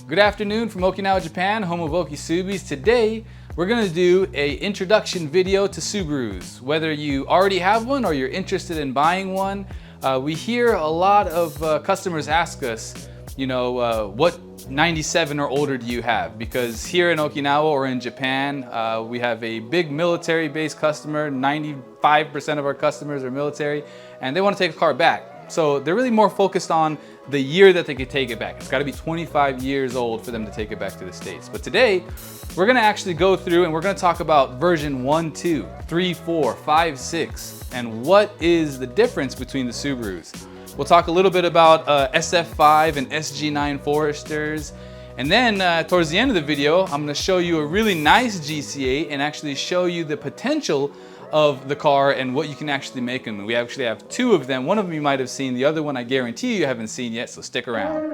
Good afternoon from Okinawa, Japan, home of Okisubis. Today, we're gonna do an introduction video to Subarus. Whether you already have one or you're interested in buying one, we hear a lot of customers ask us, what 97 or older do you have? Because here in Okinawa or in Japan, we have a big military-based customer. 95% of our customers are military, and they want to take a car back. So they're really more focused on the year that they could take it back. It's got to be 25 years old for them to take it back to the States. But today, we're going to actually go through and we're going to talk about version 1, 2, 3, 4, 5, 6, and what is the difference between the Subarus. We'll talk a little bit about SF5 and SG9 Foresters. And then towards the end of the video, I'm going to show you a really nice GC8 and actually show you the potential of the car and what you can actually make them. We actually have two of them. One of them you might have seen, the other one I guarantee you haven't seen yet, so stick around.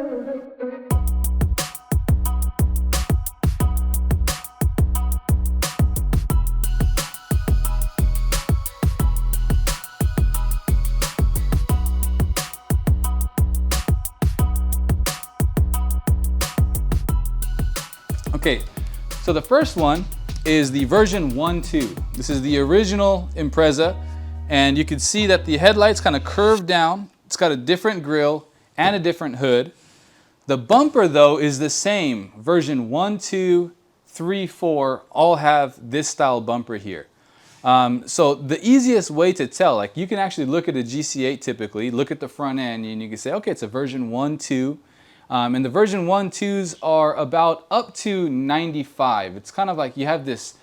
Okay, so the first one is the version 1.2. This is the original Impreza, and you can see that the headlights kind of curve down. It's got a different grille and a different hood. The bumper though is the same. Version 1, 2, 3, 4 all have this style bumper here. So the easiest way to tell, like you can actually look at a GC8 typically, look at the front end and you can say, okay, it's a version 1, 2. And the version 1.2s are about up to 95. It's kind of like you have this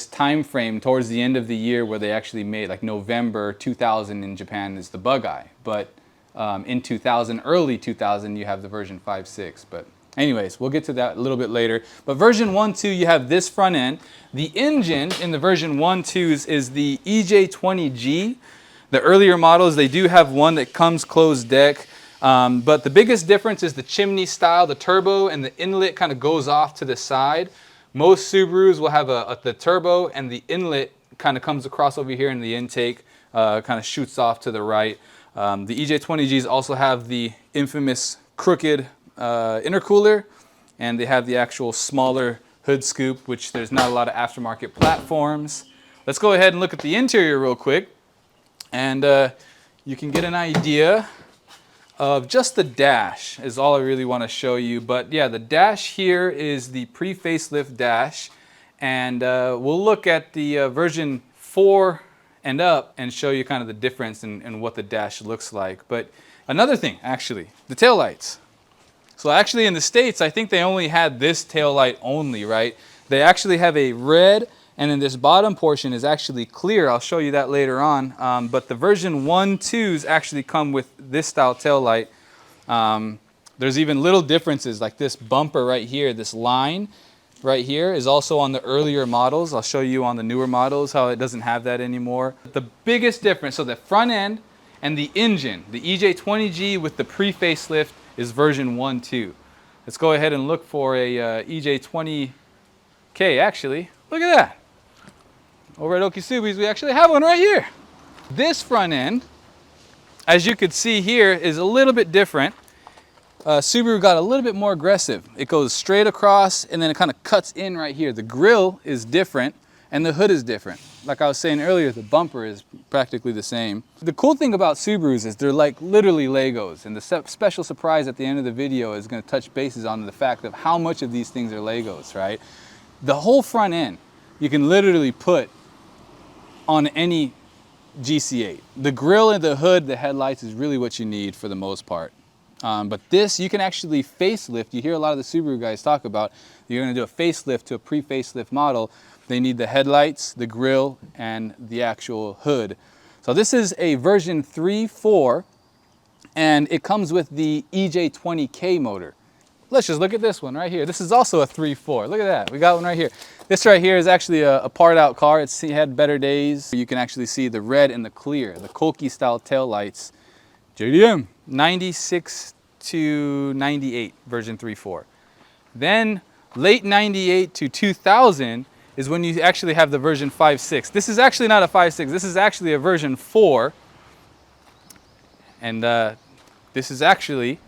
time frame towards the end of the year where they actually made, like November 2000 in Japan is the bug eye. But in 2000, early 2000, you have the version 5.6. But anyways, we'll get to that a little bit later. But version 1.2, you have this front end. The engine in the version 1.2s is the EJ20G. The earlier models, they do have one that comes closed deck. But the biggest difference is the chimney style. The turbo and the inlet kind of goes off to the side. Most Subarus will have the turbo and the inlet kind of comes across over here and the intake kind of shoots off to the right. The EJ20Gs also have the infamous crooked intercooler, and they have the actual smaller hood scoop, which there's not a lot of aftermarket platforms. Let's go ahead and look at the interior real quick, and you can get an idea of just the dash is all I really want to show you. But yeah, the dash here is the pre-facelift dash, and we'll look at the version 4 and up and show you kind of the difference in what the dash looks like. But another thing, actually, the taillights. So actually in the States, I think they only had this taillight only, right? They actually have a red, and then this bottom portion is actually clear. I'll show you that later on. But the version 1.2s actually come with this style taillight. There's even little differences, like this bumper right here, this line right here is also on the earlier models. I'll show you on the newer models how it doesn't have that anymore. The biggest difference, so the front end and the engine, the EJ20G with the pre-facelift is version 1.2. Let's go ahead and look for a EJ20K actually. Look at that. Over at Okisubis, we actually have one right here. This front end, as you could see here, is a little bit different. Subaru got a little bit more aggressive. It goes straight across and then it kind of cuts in right here. The grille is different and the hood is different. Like I was saying earlier, the bumper is practically the same. The cool thing about Subarus is they're like literally Legos, and the special surprise at the end of the video is going to touch bases on the fact of how much of these things are Legos, right? The whole front end, you can literally put on any GC8. The grille and the hood, the headlights is really what you need for the most part. But this, you can actually facelift. You hear a lot of the Subaru guys talk about, you're gonna do a facelift to a pre-facelift model. They need the headlights, the grille, and the actual hood. So this is a version 3.4, and it comes with the EJ20K motor. Let's just look at this one right here. This is also a 3.4. Look at that. We got one right here. This right here is actually a part out car. It had better days. You can actually see the red and the clear, the Kolke style tail lights. JDM 96 to 98 version 3.4. Then late 98 to 2000 is when you actually have the version 5.6. This is actually not a 5.6. This is actually a version 4. And this is actually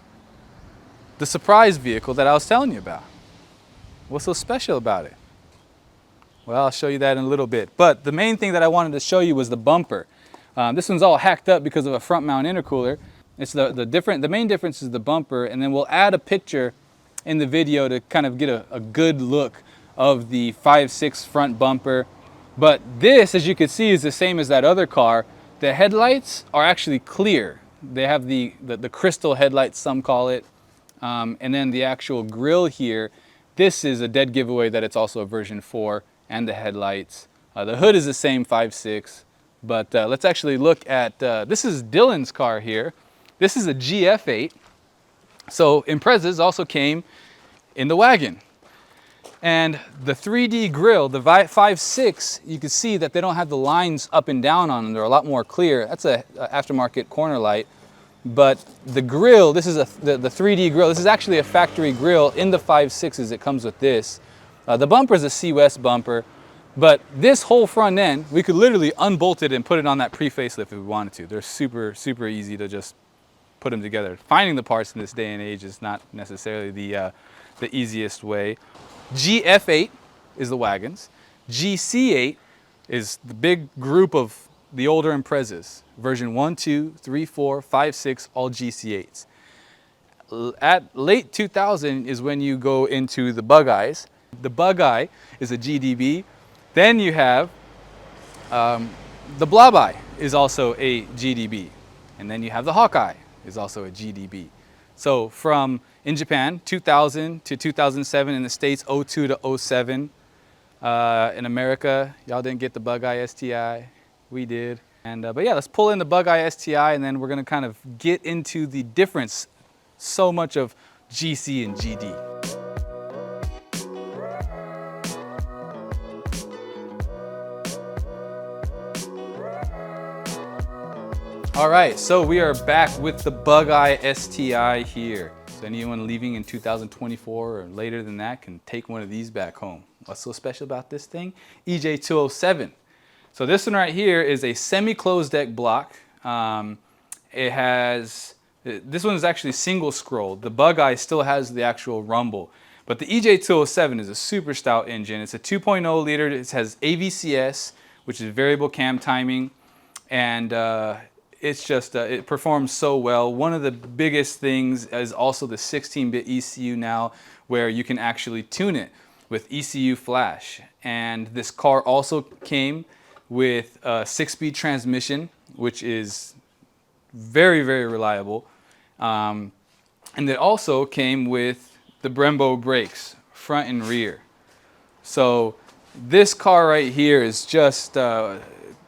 the surprise vehicle that I was telling you about. What's so special about it? Well, I'll show you that in a little bit. But the main thing that I wanted to show you was the bumper. This one's all hacked up because of a front mount intercooler. It's the main difference is the bumper, and then we'll add a picture in the video to kind of get a good look of the 5.6 front bumper. But this, as you can see, is the same as that other car. The headlights are actually clear. They have the crystal headlights, some call it. And then the actual grille here, this is a dead giveaway that it's also a version 4 and the headlights. The hood is the same 5.6, but let's actually look at, this is Dylan's car here. This is a GF8. So Imprezas also came in the wagon. And the 3D grille, the 5.6, you can see that they don't have the lines up and down on them. They're a lot more clear. That's a aftermarket corner light. But the grille, this is the 3D grille. This is actually a factory grille in the 5.6s. It comes with this. The bumper is a C-West bumper. But this whole front end, we could literally unbolt it and put it on that pre-facelift if we wanted to. They're super, super easy to just put them together. Finding the parts in this day and age is not necessarily the easiest way. GF8 is the wagons. GC8 is the big group of the older Imprezas. Version 1, 2, 3, 4, 5, 6, all GC8s. At late 2000 is when you go into the Bug Eyes. The Bug Eye is a GDB. Then you have the Blob Eye is also a GDB. And then you have the Hawkeye is also a GDB. So from in Japan, 2000 to 2007, in the States, 02 to 07. In America, y'all didn't get the Bug Eye STI. We did. But yeah, let's pull in the Bug Eye STI, and then we're gonna kind of get into the difference so much of GC and GD. All right, so we are back with the Bug Eye STI here. So anyone leaving in 2024 or later than that can take one of these back home. What's so special about this thing? EJ207. So this one right here is a semi-closed deck block. This one is actually single scrolled. The Bug Eye still has the actual rumble. But the EJ207 is a super stout engine. It's a 2.0 liter. It has AVCS, which is variable cam timing. And it's just, it performs so well. One of the biggest things is also the 16-bit ECU now, where you can actually tune it with ECU flash. And this car also came with a 6-speed transmission, which is very, very reliable. And it also came with the Brembo brakes, front and rear. So this car right here is just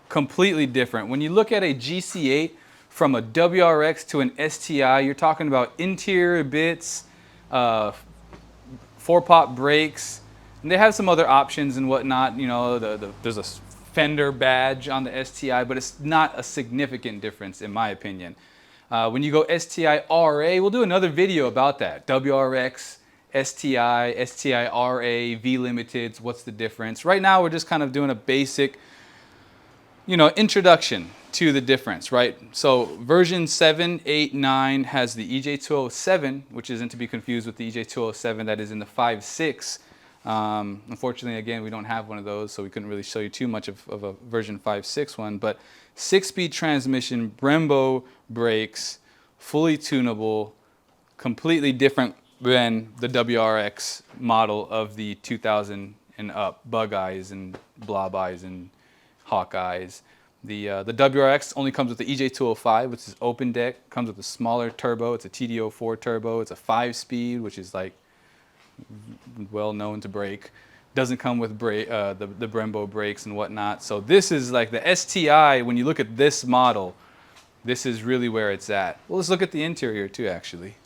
completely different. When you look at a GC8 from a WRX to an STI, you're talking about interior bits, 4-pop brakes, and they have some other options and whatnot. You know, there's a fender badge on the STI, but it's not a significant difference in my opinion. When you go STI RA, we'll do another video about that. WRX, STI, STI RA, V Limiteds, what's the difference? Right now we're just kind of doing a basic, you know, introduction to the difference, right? So version 7, 8, 9 has the EJ207, which isn't to be confused with the EJ207 that is in the 5.6. Unfortunately, again, we don't have one of those, so we couldn't really show you too much of a version 5.6 one, but 6-speed transmission, Brembo brakes, fully tunable, completely different than the WRX model of the 2000 and up, Bug Eyes and Blob Eyes and Hawkeyes. The WRX only comes with the EJ205, which is open deck, comes with a smaller turbo. It's a TD04 turbo. It's a 5-speed, which is like well known to brake. Doesn't come with the Brembo brakes and whatnot. So this is like the STI. When you look at this model, this is really where it's at. Well, let's look at the interior too, actually.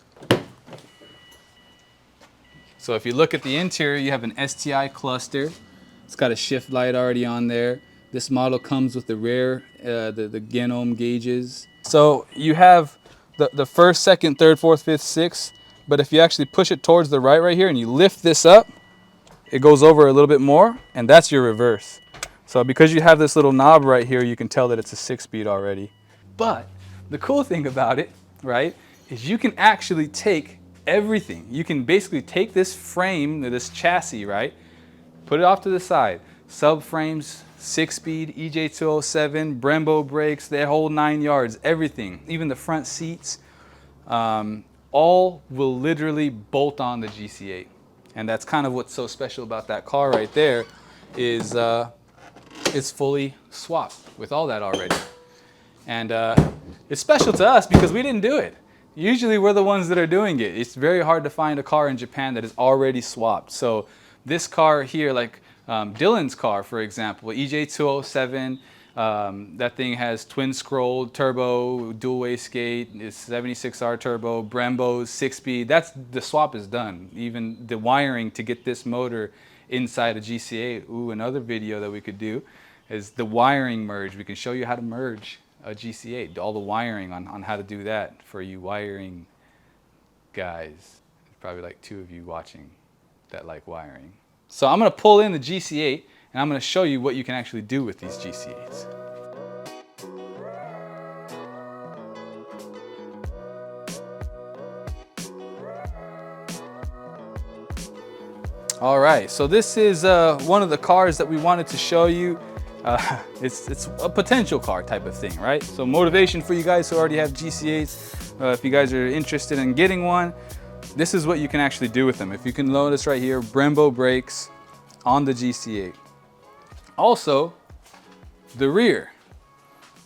So if you look at the interior, you have an STI cluster. It's got a shift light already on there. This model comes with the rear, the Genome gauges. So you have the first, second, third, fourth, fifth, sixth, but if you actually push it towards the right here and you lift this up, it goes over a little bit more, and that's your reverse. So because you have this little knob right here, you can tell that it's a 6-speed already. But the cool thing about it, right, is you can actually take everything. You can basically take this frame, this chassis, right? Put it off to the side. Subframes, 6-speed, EJ207, Brembo brakes, their whole 9 yards, everything. Even the front seats, all will literally bolt on the GC8. And that's kind of what's so special about that car right there is it's fully swapped with all that already. And it's special to us because we didn't do it. Usually we're the ones that are doing it. It's very hard to find a car in Japan that is already swapped. So this car here, like Dylan's car, for example, EJ207, that thing has twin scroll turbo, dual wastegate, it's 76R turbo, Brembo's 6-speed. That's the swap is done. Even the wiring to get this motor inside a GC8. Ooh, another video that we could do is the wiring merge. We can show you how to merge a GC8, all the wiring on how to do that for you wiring guys. There's probably like 2 of you watching that like wiring. So I'm gonna pull in the GC8 and I'm gonna show you what you can actually do with these GC8s. All right, so this is one of the cars that we wanted to show you. It's a potential car type of thing, right? So motivation for you guys who already have GC8s, if you guys are interested in getting one, this is what you can actually do with them. If you can notice right here, Brembo brakes on the GC8. Also, the rear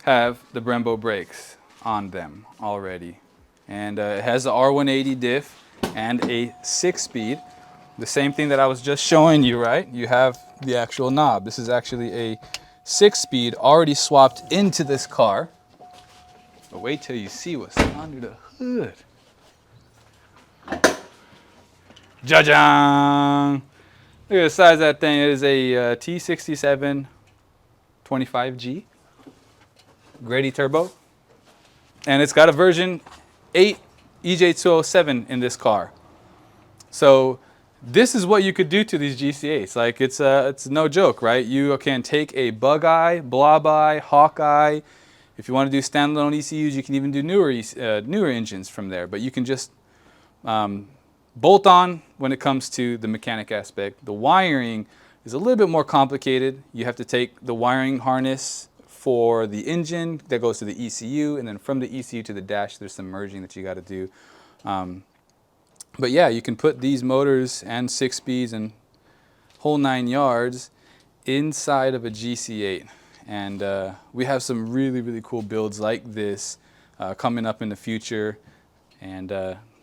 have the Brembo brakes on them already. And it has the R180 diff and a 6-speed. The same thing that I was just showing you, right? You have the actual knob. This is actually a 6-speed already swapped into this car. But wait till you see what's under the hood. Ja-jang! Look at the size of that thing. It is a T67 25G. Grady turbo. And it's got a version 8 EJ207 in this car. So this is what you could do to these GC8s. Like it's no joke, right? You can take a Bug Eye, Blob Eye, Hawkeye. If you want to do standalone ECUs, you can even do newer engines from there. But you can just bolt on when it comes to the mechanic aspect. The wiring is a little bit more complicated. You have to take the wiring harness for the engine that goes to the ECU, and then from the ECU to the dash, there's some merging that you got to do. But yeah, you can put these motors and 6-speeds and whole 9 yards inside of a GC8. And we have some really, really cool builds like this coming up in the future. And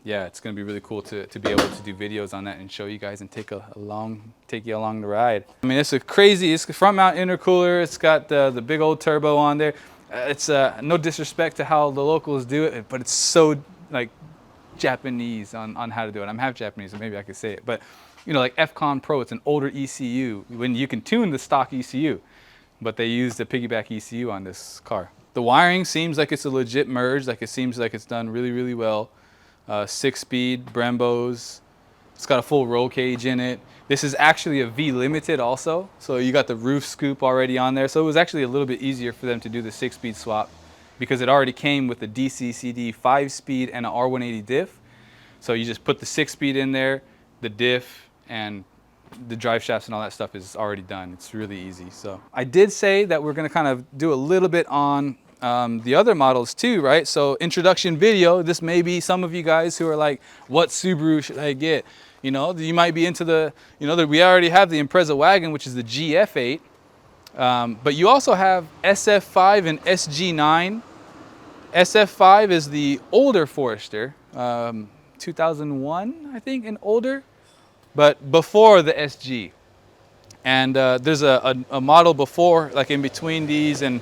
yeah, it's going to be really cool to be able to do videos on that and show you guys and take you along the ride. I mean, it's a front mount intercooler. It's got the big old turbo on there. It's no disrespect to how the locals do it, but it's so like Japanese on how to do it. I'm half Japanese, so maybe I could say it. But you know, like FCON Pro, it's an older ECU when you can tune the stock ECU, but they use the piggyback ECU on this car. The wiring seems like it's a legit merge. Like it seems like it's done really, really well. 6-speed Brembos. It's got a full roll cage in it. This is actually a V Limited also, so you got the roof scoop already on there. So it was actually a little bit easier for them to do the 6-speed swap, because it already came with the DC/CD 5-speed and an R180 diff. So you just put the 6-speed in there, the diff, and the drive shafts and all that stuff is already done. It's really easy. So I did say that we're going to kind of do a little bit on the other models too, right? So introduction video, this may be some of you guys who are like, what Subaru should I get? You know, you might be into the, you know, we already have the Impreza wagon, which is the GF8. But you also have SF5 and SG9. SF5 is the older Forester, 2001, I think, and older, but before the SG. And there's a model before, like in between these, and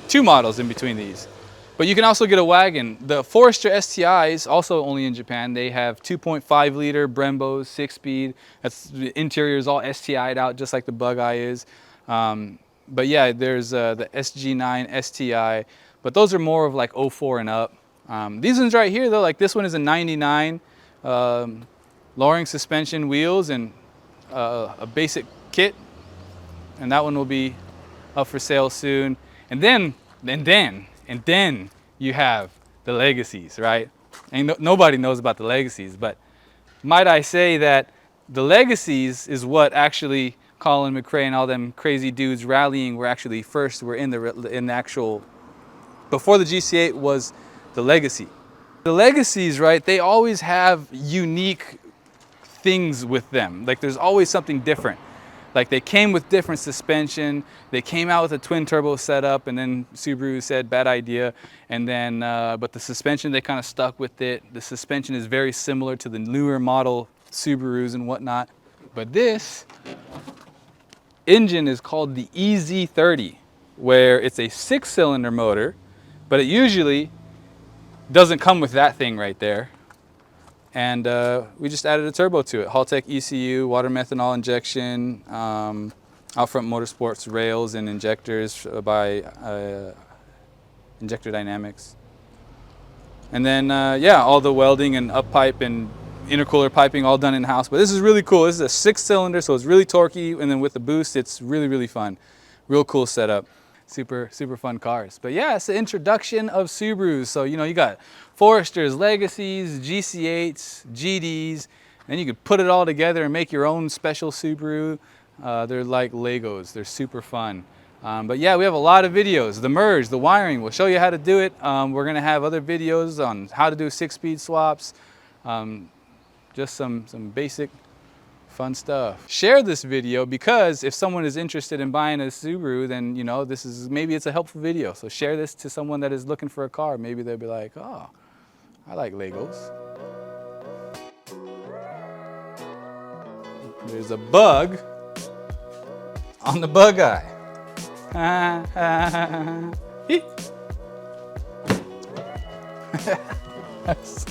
2 models in between these. But you can also get a wagon. The Forester STI is also only in Japan. They have 2.5 liter Brembos, 6-speed. The interior is all STI'd out, just like the Bug Eye is. But yeah, there's the SG9 STI, but those are more of like 04 and up. These ones right here though, like this one is a 99, lowering suspension wheels and a basic kit, and that one will be up for sale soon. And then you have the Legacies, right? And nobody knows about the Legacies, but Might I say that the Legacies is what actually Colin McRae and all them crazy dudes rallying were actually first. Were in the actual, before the GC8 was the Legacy. The Legacies, right? They always have unique things with them. Like there's always something different. Like they came with different suspension. They came out with a twin turbo setup, and then Subaru said bad idea. And then, but the suspension, they kind of stuck with it. The suspension is very similar to the newer model Subarus and whatnot. But this engine is called the EZ30, where it's a 6-cylinder motor, but it usually doesn't come with that thing right there. And we just added a turbo to it. Haltech ECU, water methanol injection, Outfront Motorsports rails and injectors by Injector Dynamics. And then, yeah, all the welding and up pipe and intercooler piping all done in-house. But this is really cool. This is a 6-cylinder, so it's really torquey. And then with the boost, it's really, really fun. Real cool setup. Super, super fun cars. But yeah, it's the introduction of Subarus. So, you know, you got Foresters, Legacies, GC8s, GDs, and you could put it all together and make your own special Subaru. They're like Legos. They're super fun. But yeah, we have a lot of videos. The merge, the wiring, we'll show you how to do it. We're gonna have other videos on how to do 6-speed swaps. Just some basic fun stuff. Share this video, because if someone is interested in buying a Subaru, then you know maybe it's a helpful video. So share this to someone that is looking for a car. Maybe they'll be like, oh, I like Legos. There's a bug on the bug eye. That's